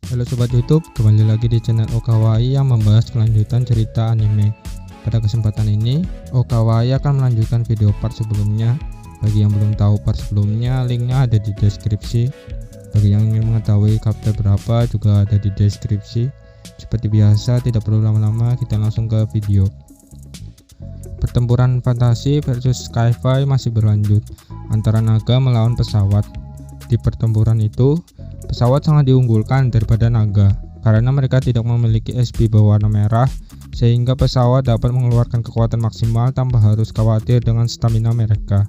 Halo Sobat YouTube, kembali lagi di channel Okawai yang membahas kelanjutan cerita anime. Pada kesempatan ini, Okawai akan melanjutkan video part sebelumnya. Bagi yang belum tahu part sebelumnya, linknya ada di deskripsi. Bagi yang ingin mengetahui chapter berapa juga ada di deskripsi. Seperti biasa, tidak perlu lama-lama, kita langsung ke video. Pertempuran fantasi versus sci-fi masih berlanjut antara naga melawan pesawat. Di pertempuran itu, pesawat sangat diunggulkan daripada naga karena mereka tidak memiliki SP berwarna merah, sehingga pesawat dapat mengeluarkan kekuatan maksimal tanpa harus khawatir dengan stamina mereka.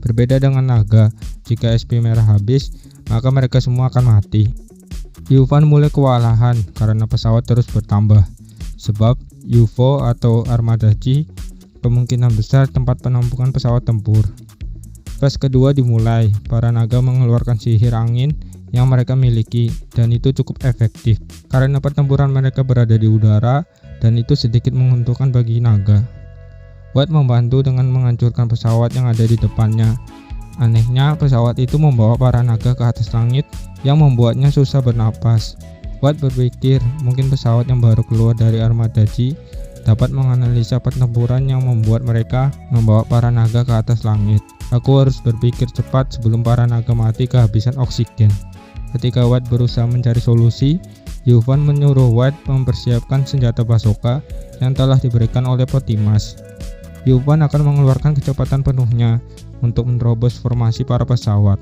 Berbeda dengan naga, jika SP merah habis, maka mereka semua akan mati. Yuvan mulai kewalahan karena pesawat terus bertambah, sebab UFO atau armadaji kemungkinan besar tempat penampungan pesawat tempur. Fase kedua dimulai, para naga mengeluarkan sihir angin yang mereka miliki, dan itu cukup efektif karena pertempuran mereka berada di udara dan itu sedikit menguntungkan bagi naga. White membantu dengan menghancurkan pesawat yang ada di depannya. Anehnya, pesawat itu membawa para naga ke atas langit yang membuatnya susah bernapas. White berpikir mungkin pesawat yang baru keluar dari armadaji dapat menganalisa pertempuran yang membuat mereka membawa para naga ke atas langit. Aku harus berpikir cepat sebelum para naga mati kehabisan oksigen. Ketika White berusaha mencari solusi, Yuvan menyuruh White mempersiapkan senjata bazooka yang telah diberikan oleh Potimas. Yuvan akan mengeluarkan kecepatan penuhnya untuk menerobos formasi para pesawat.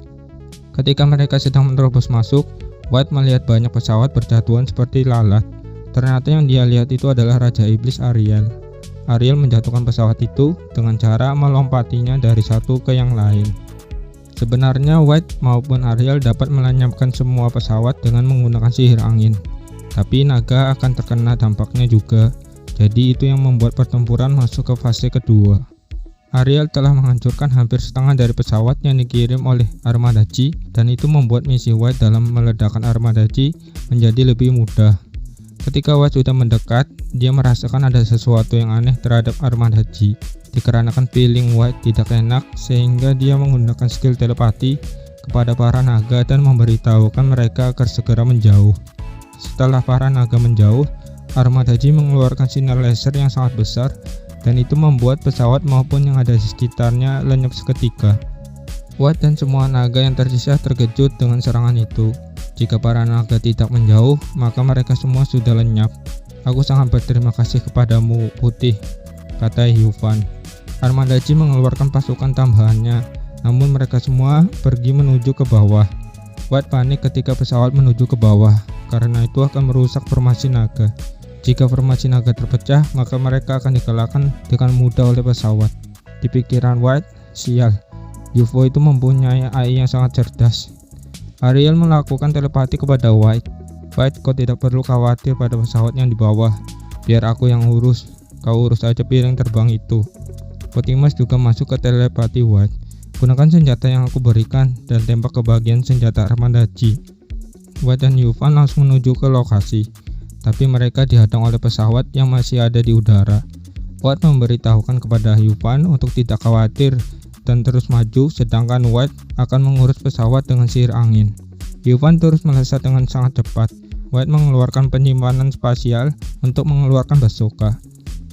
Ketika mereka sedang menerobos masuk, White melihat banyak pesawat berjatuhan seperti lalat. Ternyata yang dia lihat itu adalah Raja Iblis Ariel. Ariel menjatuhkan pesawat itu dengan cara melompatinya dari satu ke yang lain. Sebenarnya White maupun Ariel dapat melenyapkan semua pesawat dengan menggunakan sihir angin, tapi naga akan terkena dampaknya juga. Jadi itu yang membuat pertempuran masuk ke fase kedua. Ariel telah menghancurkan hampir setengah dari pesawat yang dikirim oleh armadaji, dan itu membuat misi White dalam meledakkan armadaji menjadi lebih mudah. Ketika White sudah mendekat, dia merasakan ada sesuatu yang aneh terhadap armadaji. Dikarenakan feeling White tidak enak, sehingga dia menggunakan skill telepati kepada para naga dan memberitahukan mereka agar segera menjauh. Setelah para naga menjauh, armadaji mengeluarkan sinar laser yang sangat besar, dan itu membuat pesawat maupun yang ada di sekitarnya lenyap seketika. White dan semua naga yang tersisa terkejut dengan serangan itu. Jika para naga tidak menjauh, maka mereka semua sudah lenyap. Aku sangat berterima kasih kepadamu, Putih, kata Yuvan. Armadaji mengeluarkan pasukan tambahannya, namun mereka semua pergi menuju ke bawah. White panik ketika pesawat menuju ke bawah, karena itu akan merusak formasi naga. Jika formasi naga terpecah, maka mereka akan dikalahkan dengan mudah oleh pesawat. Di pikiran White, sial, UFO itu mempunyai AI yang sangat cerdas. Ariel melakukan telepati kepada White. White, kau tidak perlu khawatir pada pesawat yang di bawah. Biar aku yang urus. Kau urus aja piring terbang itu. Potimas juga masuk ke telepati White. Gunakan senjata yang aku berikan dan tembak ke bagian senjata armadaji. White dan Yuvan langsung menuju ke lokasi, tapi mereka dihadang oleh pesawat yang masih ada di udara. White memberitahukan kepada Yuvan untuk tidak khawatir dan terus maju, sedangkan White akan mengurus pesawat dengan sihir angin. Yuvan terus melesat dengan sangat cepat. White mengeluarkan penyimpanan spasial untuk mengeluarkan bazooka.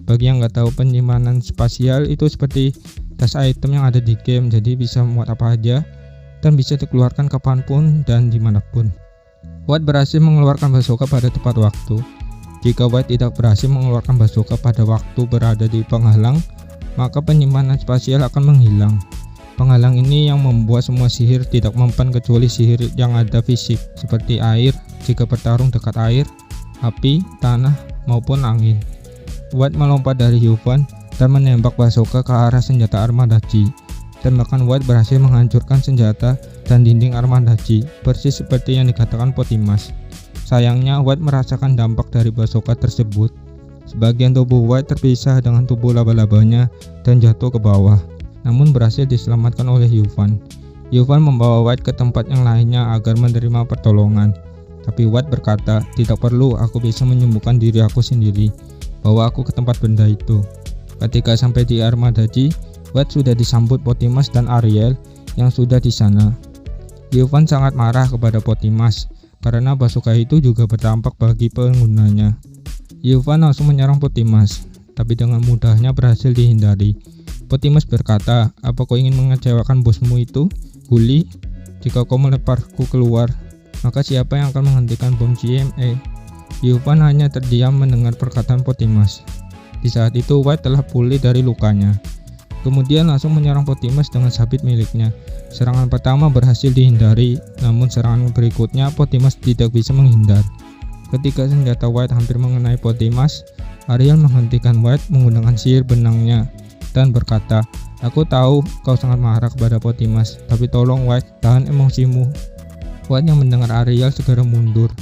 Bagi yang nggak tahu, penyimpanan spasial itu seperti tas item yang ada di game, jadi bisa muat apa aja dan bisa dikeluarkan kapanpun dan dimanapun. White berhasil mengeluarkan bazooka pada tepat waktu. Jika White tidak berhasil mengeluarkan bazooka pada waktu berada di penghalang, maka penyimpanan spasial akan menghilang. Penghalang ini yang membuat semua sihir tidak mempan kecuali sihir yang ada fisik, seperti air jika bertarung dekat air, api, tanah, maupun angin. White melompat dari Yuvan dan menembak bazooka ke arah senjata armadaji. Tembakan White berhasil menghancurkan senjata dan dinding armadaji, persis seperti yang dikatakan Potimas. Sayangnya White merasakan dampak dari bazooka tersebut. Sebagian tubuh White terpisah dengan tubuh laba-labanya dan jatuh ke bawah, namun berhasil diselamatkan oleh Yuvan. Yuvan membawa White ke tempat yang lainnya agar menerima pertolongan. Tapi White berkata, tidak perlu, aku bisa menyembuhkan diri aku sendiri. Bawa aku ke tempat benda itu. Ketika sampai di armadaji, White sudah disambut Potimas dan Ariel yang sudah di sana. Yuvan sangat marah kepada Potimas karena bazooka itu juga berdampak bagi penggunanya. Yuvan langsung menyerang Potimas, tapi dengan mudahnya berhasil dihindari. Potimas berkata, "Apa kau ingin mengecewakan bosmu itu, Guli? Jika kau meleparku keluar, maka siapa yang akan menghentikan bom GMA?" Yuvan hanya terdiam mendengar perkataan Potimas. Di saat itu White telah pulih dari lukanya. Kemudian langsung menyerang Potimas dengan sabit miliknya. Serangan pertama berhasil dihindari, namun serangan berikutnya Potimas tidak bisa menghindar. Ketika senjata White hampir mengenai Potimas, Ariel menghentikan White menggunakan sihir benangnya dan berkata, "Aku tahu kau sangat marah kepada Potimas, tapi tolong White, tahan emosimu." White yang mendengar Ariel segera mundur.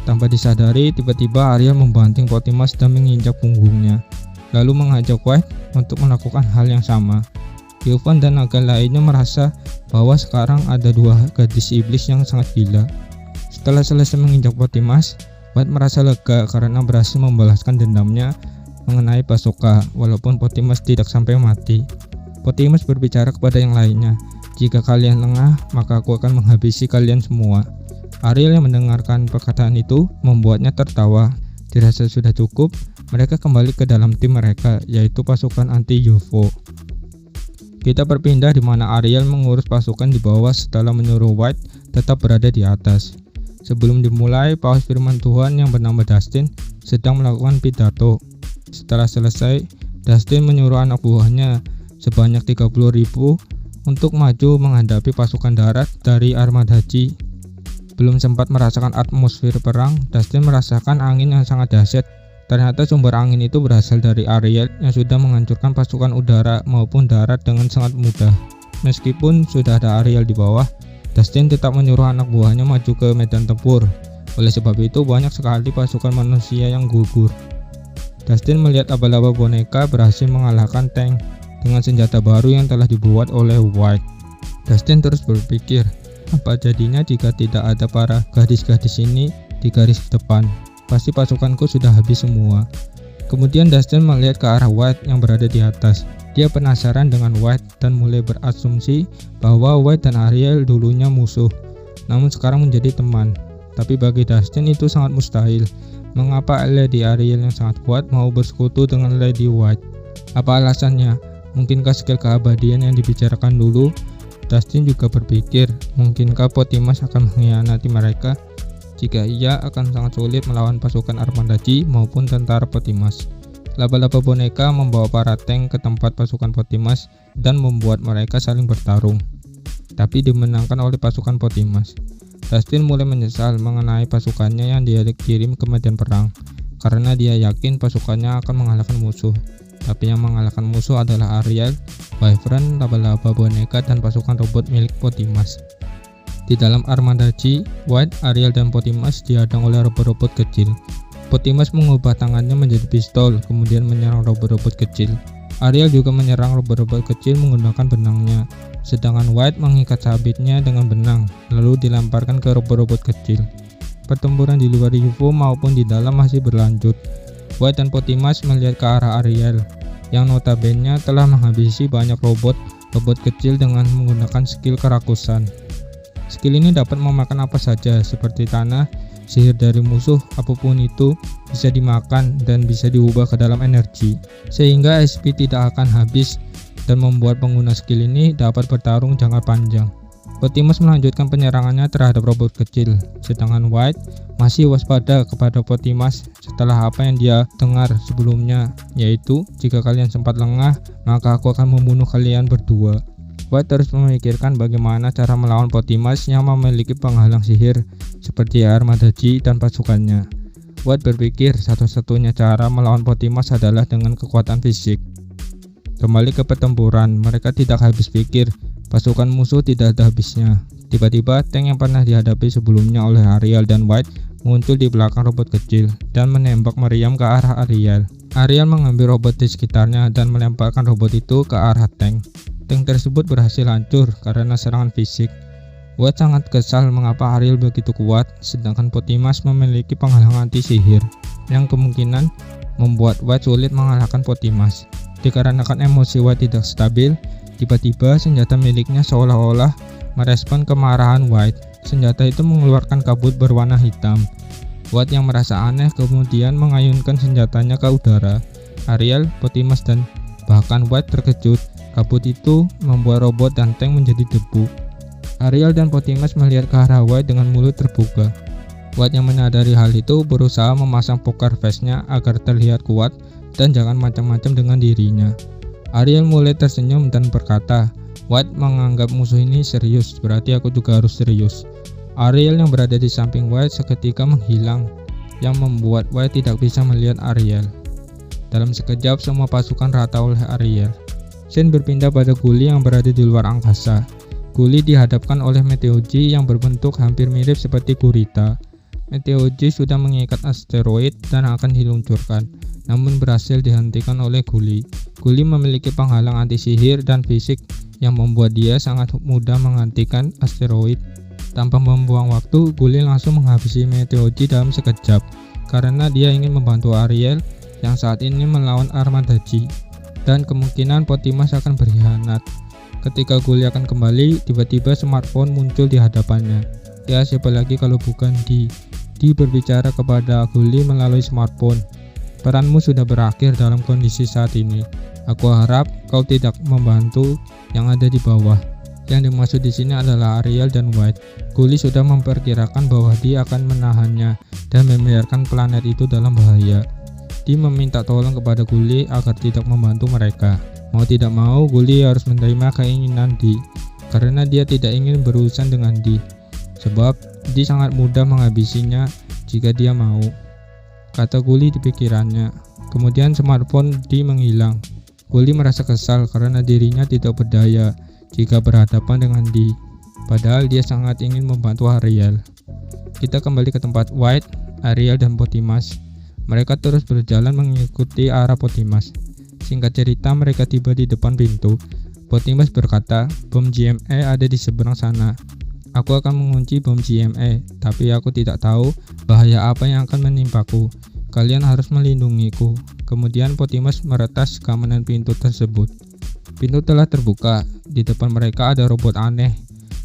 Tanpa disadari, tiba-tiba Ariel membanting Potimas dan menginjak punggungnya, lalu mengajak White untuk melakukan hal yang sama. Yuvan dan naga lainnya merasa bahwa sekarang ada dua gadis iblis yang sangat gila. Setelah selesai menginjak Potimas, White merasa lega karena berhasil membalaskan dendamnya mengenai bazooka, walaupun Potimas tidak sampai mati. Potimas berbicara kepada yang lainnya, "Jika kalian lengah, maka aku akan menghabisi kalian semua." Ariel yang mendengarkan perkataan itu membuatnya tertawa. Dirasa sudah cukup, mereka kembali ke dalam tim mereka, yaitu pasukan anti-UFO. Kita berpindah di mana Ariel mengurus pasukan di bawah setelah menyuruh White tetap berada di atas. Sebelum dimulai, paus firman Tuhan yang bernama Dustin sedang melakukan pidato. Setelah selesai, Dustin menyuruh anak buahnya sebanyak 30.000 untuk maju menghadapi pasukan darat dari Armadaci. Belum sempat merasakan atmosfer perang, Dustin merasakan angin yang sangat dahsyat. Ternyata sumber angin itu berasal dari Ariel yang sudah menghancurkan pasukan udara maupun darat dengan sangat mudah. Meskipun sudah ada Ariel di bawah, Dustin tetap menyuruh anak buahnya maju ke medan tempur. Oleh sebab itu, banyak sekali pasukan manusia yang gugur. Dustin melihat abal-abal boneka berhasil mengalahkan tank dengan senjata baru yang telah dibuat oleh White. Dustin terus berpikir, apa jadinya jika tidak ada para gadis-gadis ini di garis depan? Pasti pasukanku sudah habis semua. Kemudian Dustin melihat ke arah White yang berada di atas. Dia penasaran dengan White dan mulai berasumsi bahwa White dan Ariel dulunya musuh, namun sekarang menjadi teman. Tapi bagi Dustin itu sangat mustahil. Mengapa Lady Ariel yang sangat kuat mau bersekutu dengan Lady White? Apa alasannya? Mungkinkah skill keabadian yang dibicarakan dulu? Dustin juga berpikir, mungkinkah Potimas akan mengkhianati mereka? Jika iya, akan sangat sulit melawan pasukan Armadaci maupun tentara Potimas. Laba-laba boneka membawa para tank ke tempat pasukan Potimas dan membuat mereka saling bertarung, tapi dimenangkan oleh pasukan Potimas. Dustin mulai menyesal mengenai pasukannya yang dia kirim ke medan perang, karena dia yakin pasukannya akan mengalahkan musuh. Tapi yang mengalahkan musuh adalah Ariel, Wyvern, laba-laba boneka, dan pasukan robot milik Potimas. Di dalam Armadaci, White, Ariel, dan Potimas dihadang oleh robot-robot kecil. Potimas mengubah tangannya menjadi pistol, kemudian menyerang robot-robot kecil. Ariel juga menyerang robot-robot kecil menggunakan benangnya, sedangkan White mengikat sabitnya dengan benang, lalu dilemparkan ke robot-robot kecil. Pertempuran di luar UFO maupun di dalam masih berlanjut. White dan Potimas melihat ke arah Ariel, yang notabene telah menghabisi banyak robot kecil dengan menggunakan skill kerakusan. Skill ini dapat memakan apa saja, seperti tanah, sihir dari musuh, apapun itu bisa dimakan dan bisa diubah ke dalam energi, sehingga SP tidak akan habis dan membuat pengguna skill ini dapat bertarung jangka panjang. Potimas melanjutkan penyerangannya terhadap robot kecil, sedangkan White masih waspada kepada Potimas setelah apa yang dia dengar sebelumnya, yaitu jika kalian sempat lengah, maka aku akan membunuh kalian berdua. White terus memikirkan bagaimana cara melawan Potimas yang memiliki penghalang sihir seperti Armadaci dan pasukannya. White berpikir satu-satunya cara melawan Potimas adalah dengan kekuatan fisik. Kembali ke pertempuran, mereka tidak habis pikir. Pasukan musuh tidak ada habisnya. Tiba-tiba tank yang pernah dihadapi sebelumnya oleh Ariel dan White muncul di belakang robot kecil dan menembak meriam ke arah Ariel. Ariel mengambil robot di sekitarnya dan melemparkan robot itu ke arah tank. Tank tersebut berhasil hancur karena serangan fisik. White sangat kesal mengapa Ariel begitu kuat, sedangkan Potimas memiliki penghalang anti sihir, yang kemungkinan membuat White sulit mengalahkan Potimas. Dikarenakan emosi White tidak stabil, tiba-tiba senjata miliknya seolah-olah merespon kemarahan White. senjata itu mengeluarkan kabut berwarna hitam. White yang merasa aneh kemudian mengayunkan senjatanya ke udara. Ariel, Potimas, dan bahkan White terkejut. Kabut itu membuat robot dan tank menjadi debu. Ariel dan Potimas melihat ke arah White dengan mulut terbuka. White yang menyadari hal itu berusaha memasang poker face-nya agar terlihat kuat dan jangan macam-macam dengan dirinya. Ariel mulai tersenyum dan berkata, White menganggap musuh ini serius, berarti aku juga harus serius. Ariel yang berada di samping White seketika menghilang, yang membuat White tidak bisa melihat Ariel. Dalam sekejap semua pasukan rata oleh Ariel. Scene berpindah pada Gully yang berada di luar angkasa. Gully dihadapkan oleh Meteoji yang berbentuk hampir mirip seperti gurita. Meteoji sudah mengikat asteroid dan akan diluncurkan, namun berhasil dihentikan oleh Gully. Gully memiliki penghalang anti-sihir dan fisik yang membuat dia sangat mudah menghentikan asteroid. Tanpa membuang waktu, Gully langsung menghabisi Meteoji dalam sekejap karena dia ingin membantu Ariel yang saat ini melawan Armadaji. Dan kemungkinan Potimas akan berkhianat. Ketika Gully akan kembali, tiba-tiba smartphone muncul di hadapannya. Ya, siapa lagi kalau bukan Di berbicara kepada Gully melalui smartphone. Peranmu sudah berakhir dalam kondisi saat ini. Aku harap kau tidak membantu yang ada di bawah. Yang dimaksud di sini adalah Ariel dan White. Gully sudah memperkirakan bahwa dia akan menahannya dan membiarkan planet itu dalam bahaya. Di meminta tolong kepada Gully agar tidak membantu mereka. Mau tidak mau, Gully harus menerima keinginan Di, karena dia tidak ingin berurusan dengan Di. Sebab Di sangat mudah menghabisinya jika dia mau, kata Gully di pikirannya. Kemudian smartphone Di menghilang. Gully merasa kesal karena dirinya tidak berdaya jika berhadapan dengan Di, padahal dia sangat ingin membantu Ariel. Kita kembali ke tempat White, Ariel, dan Potimas. Mereka terus berjalan mengikuti arah Potimas. Singkat cerita, mereka tiba di depan pintu. Potimas berkata, bom GME ada di seberang sana. Aku akan mengunci bom GME, tapi aku tidak tahu bahaya apa yang akan menimpaku. Kalian harus melindungiku. Kemudian Potimas meretas keamanan pintu tersebut. Pintu telah terbuka. Di depan mereka ada robot aneh.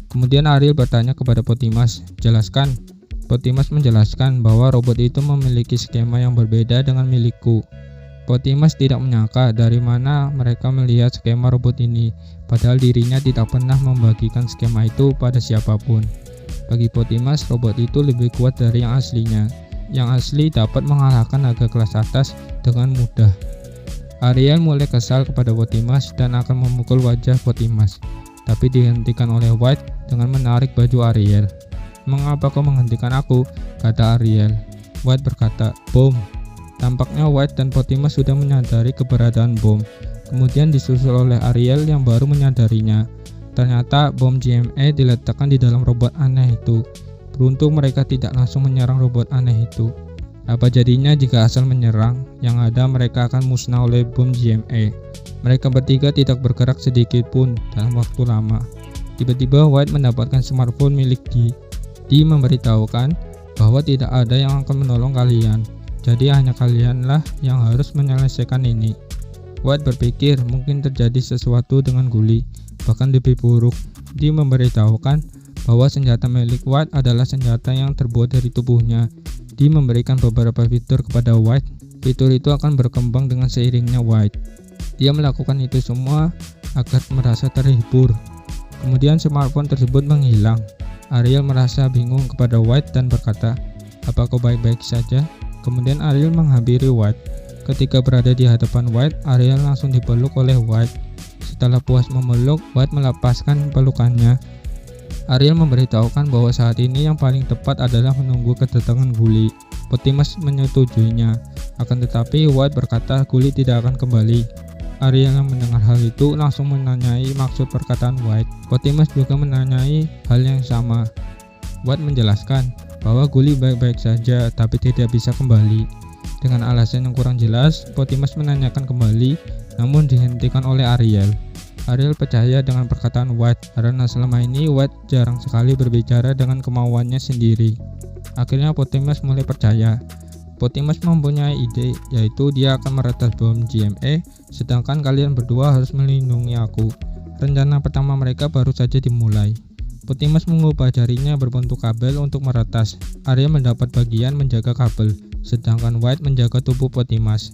Kemudian Ariel bertanya kepada Potimas, jelaskan. Potimas menjelaskan bahwa robot itu memiliki skema yang berbeda dengan milikku. Potimas tidak menyangka dari mana mereka melihat skema robot ini, padahal dirinya tidak pernah membagikan skema itu pada siapapun. Bagi Potimas, robot itu lebih kuat dari yang aslinya. Yang asli dapat mengalahkan naga kelas atas dengan mudah. Ariel mulai kesal kepada Potimas dan akan memukul wajah Potimas, tapi dihentikan oleh White dengan menarik baju Ariel. Mengapa kau menghentikan aku? Kata Ariel. White berkata, bom. Tampaknya White dan Potimas sudah menyadari keberadaan bom. Kemudian disusul oleh Ariel yang baru menyadarinya. Ternyata bom GME diletakkan di dalam robot aneh itu. Beruntung mereka tidak langsung menyerang robot aneh itu. Apa jadinya jika asal menyerang? Yang ada mereka akan musnah oleh bom GME. Mereka bertiga tidak bergerak sedikit pun dalam waktu lama. Tiba-tiba White mendapatkan smartphone milik Di. Di memberitahukan bahwa tidak ada yang akan menolong kalian, jadi hanya kalianlah yang harus menyelesaikan ini. White berpikir mungkin terjadi sesuatu dengan Gully, bahkan lebih buruk. Di memberitahukan bahwa senjata milik White adalah senjata yang terbuat dari tubuhnya. Di memberikan beberapa fitur kepada White. Fitur itu akan berkembang dengan seiringnya White. Dia melakukan itu semua agar merasa terhibur. Kemudian smartphone tersebut menghilang. Ariel merasa bingung kepada White dan berkata, apa kau baik-baik saja? Kemudian Ariel menghampiri White. Ketika berada di hadapan White, Ariel langsung dipeluk oleh White. Setelah puas memeluk, White melepaskan pelukannya. Ariel memberitahukan bahwa saat ini yang paling tepat adalah menunggu kedatangan Gully. Potimas menyetujuinya. Akan tetapi White berkata Gully tidak akan kembali. Ariel yang mendengar hal itu langsung menanyai maksud perkataan White. Potimas juga menanyai hal yang sama. White menjelaskan bahwa Gully baik-baik saja tapi tidak bisa kembali. Dengan alasan yang kurang jelas, Potimas menanyakan kembali, namun dihentikan oleh Ariel. Ariel percaya dengan perkataan White karena selama ini White jarang sekali berbicara dengan kemauannya sendiri. Akhirnya Potimas mulai percaya. Potimas mempunyai ide, yaitu dia akan meretas bom GME, sedangkan kalian berdua harus melindungi aku. Rencana pertama mereka baru saja dimulai. Potimas mengubah jarinya berbentuk kabel untuk meretas. Ariel mendapat bagian menjaga kabel, sedangkan White menjaga tubuh Potimas.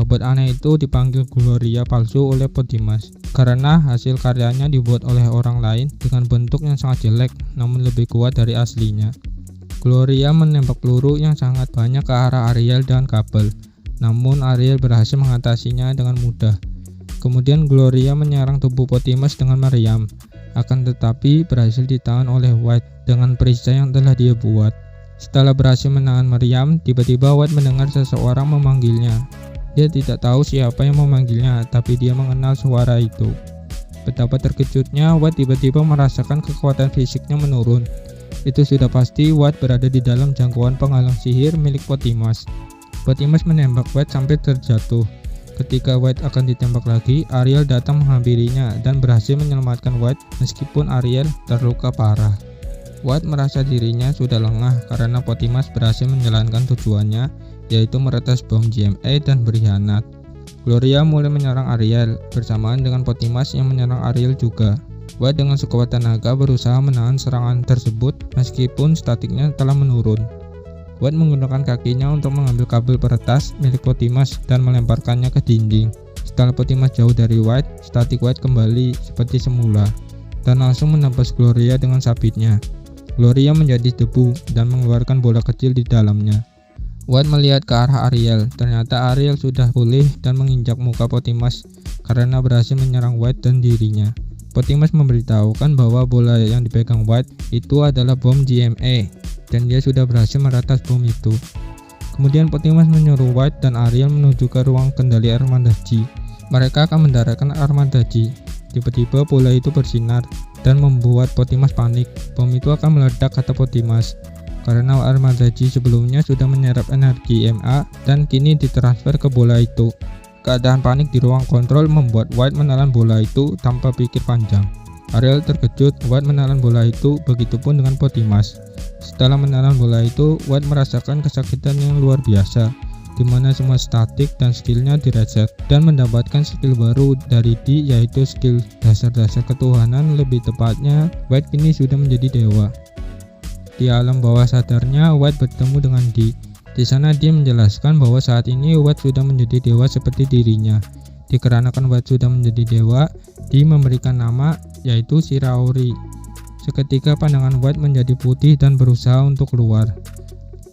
Robot aneh itu dipanggil Gloria palsu oleh Potimas karena hasil karyanya dibuat oleh orang lain dengan bentuk yang sangat jelek namun lebih kuat dari aslinya. Gloria menembak peluru yang sangat banyak ke arah Ariel dan kabel, namun Ariel berhasil mengatasinya dengan mudah. Kemudian Gloria menyerang tubuh Potimas dengan meriam, akan tetapi berhasil ditahan oleh White dengan perisai yang telah dia buat. Setelah berhasil menahan meriam, tiba-tiba White mendengar seseorang memanggilnya. Dia tidak tahu siapa yang memanggilnya, tapi dia mengenal suara itu. Betapa terkejutnya, White tiba-tiba merasakan kekuatan fisiknya menurun. Itu sudah pasti White berada di dalam jangkauan penghalang sihir milik Potimas. Potimas menembak White sampai terjatuh. Ketika White akan ditembak lagi, Ariel datang menghampirinya dan berhasil menyelamatkan White meskipun Ariel terluka parah. White merasa dirinya sudah lengah karena Potimas berhasil menjalankan tujuannya, yaitu meretas bom GMA dan berkhianat. Gloria mulai menyerang Ariel bersamaan dengan Potimas yang menyerang Ariel juga. White dengan sekuat tenaga berusaha menahan serangan tersebut meskipun statiknya telah menurun. White menggunakan kakinya untuk mengambil kabel peretas milik Potimas dan melemparkannya ke dinding. Setelah Potimas jauh dari White, statik White kembali seperti semula dan langsung menembus Gloria dengan sabitnya. Gloria menjadi debu dan mengeluarkan bola kecil di dalamnya. White melihat ke arah Ariel. Ternyata Ariel sudah pulih dan menginjak muka Potimas karena berhasil menyerang White dan dirinya. Potimas memberitahukan bahwa bola yang dipegang White itu adalah bom GMA dan dia sudah berhasil meretas bom itu. Kemudian Potimas menyuruh White dan Ariel menuju ke ruang kendali armada G. Mereka akan mendaratkan armada G. Tiba-tiba bola itu bersinar dan membuat Potimas panik. Bom itu akan meledak, kata Potimas, karena armada G sebelumnya sudah menyerap energi MA dan kini ditransfer ke bola itu. Keadaan panik di ruang kontrol membuat White menelan bola itu tanpa pikir panjang. Ariel terkejut. White menelan bola itu, begitupun dengan Potimas. Setelah menelan bola itu, White merasakan kesakitan yang luar biasa, di mana semua statik dan skillnya direset dan mendapatkan skill baru dari D, yaitu skill dasar-dasar ketuhanan. Lebih tepatnya, White kini sudah menjadi dewa. Di alam bawah sadarnya, White bertemu dengan D. Di sana dia menjelaskan bahwa saat ini White sudah menjadi dewa seperti dirinya. Dikarenakan White sudah menjadi dewa, D memberikan nama yaitu Shiraori. Seketika pandangan White menjadi putih dan berusaha untuk keluar.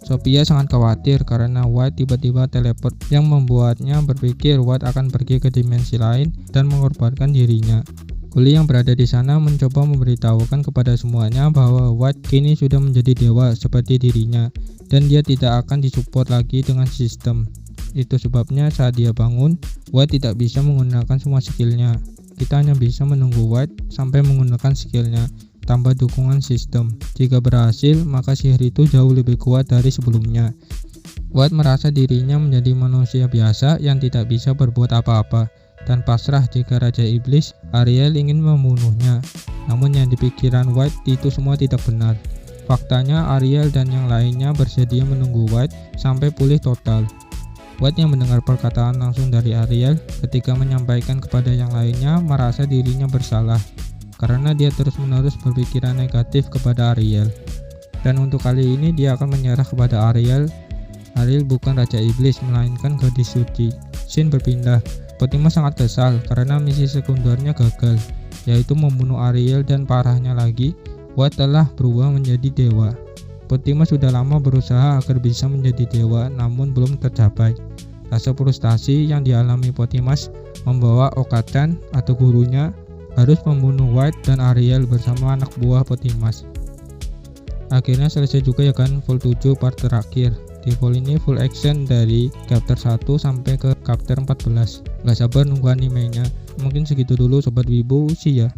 Sophia sangat khawatir karena White tiba-tiba teleport yang membuatnya berpikir White akan pergi ke dimensi lain dan mengorbankan dirinya. Kuli yang berada di sana mencoba memberitahukan kepada semuanya bahwa White kini sudah menjadi dewa seperti dirinya dan dia tidak akan disupport lagi dengan sistem. Itu sebabnya saat dia bangun, White tidak bisa menggunakan semua skillnya. Kita hanya bisa menunggu White sampai menggunakan skillnya tanpa dukungan sistem. Jika berhasil, maka sihir itu jauh lebih kuat dari sebelumnya. White merasa dirinya menjadi manusia biasa yang tidak bisa berbuat apa-apa dan pasrah jika Raja Iblis, Ariel, ingin membunuhnya. Namun yang dipikiran White itu semua tidak benar. Faktanya Ariel dan yang lainnya bersedia menunggu White sampai pulih total. White yang mendengar perkataan langsung dari Ariel ketika menyampaikan kepada yang lainnya merasa dirinya bersalah karena dia terus-menerus berpikiran negatif kepada Ariel. Dan untuk kali ini dia akan menyerah kepada Ariel. Ariel bukan Raja Iblis melainkan gadis suci. Scene berpindah. Potimas sangat kesal karena misi sekundernya gagal, yaitu membunuh Ariel, dan parahnya lagi, White telah berubah menjadi dewa. Potimas sudah lama berusaha agar bisa menjadi dewa namun belum tercapai. Rasa frustasi yang dialami Potimas membawa Okadan atau gurunya harus membunuh White dan Ariel bersama anak buah Potimas. Akhirnya selesai juga ya kan full 7 part terakhir. Di full ini full action dari chapter 1 sampai ke chapter 14. Gak sabar nunggu animenya. Mungkin segitu dulu sobat wibu, see ya.